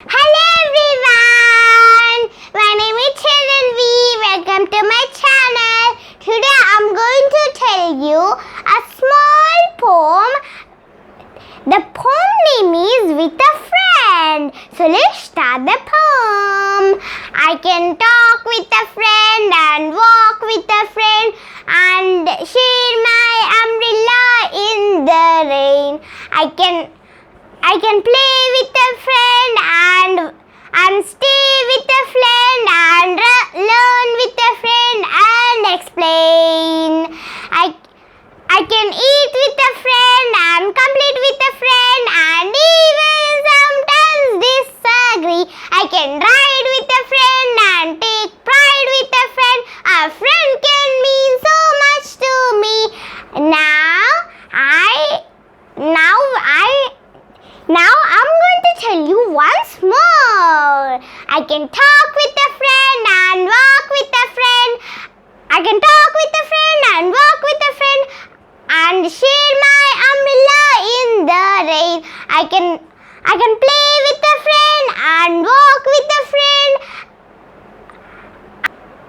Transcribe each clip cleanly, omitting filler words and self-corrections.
Hello everyone, my name is Chaaranvi. Welcome to my channel. Today I'm going to tell you a small poem. The poem name is With a Friend. So let's start the poem. I can talk with a friend and walk with a friend and share my umbrella in the rain. I can play with a friend and stay with a friend and learn with a friend and explain. I can eat with a friend and complete with a friend and even sometimes disagree. I can ride with a friend and take pride with a friend. A friend can mean so much to me. Now I'm going to tell you once more. I can talk with a friend and walk with a friend. I can talk with a friend and walk with a friend and share my umbrella in the rain. I can play with a friend and walk with a friend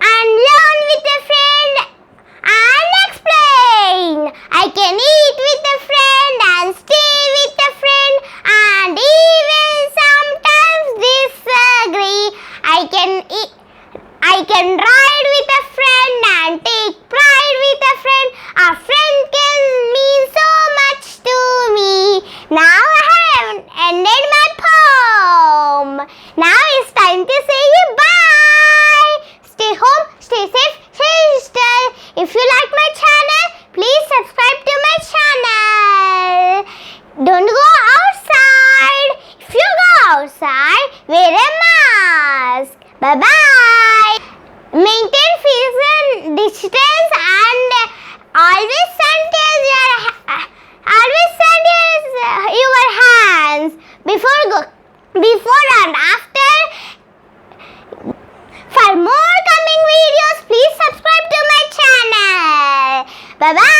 and learn with a friend and explain. I can eat with a friend and stay with a friend and even sometimes disagree. I can ride with a friend and take pride with a friend. A friend can mean so much to me. Now I have ended my poem. Now it's time to say bye. Stay home, stay safe, stay digital. If you like my channel, please subscribe to my channel. Don't go outside. If you go outside, wear a mask. Bye-bye. Maintain physical distance and always sanitize your hands before and after. For more coming videos, please subscribe to my channel. Bye-bye.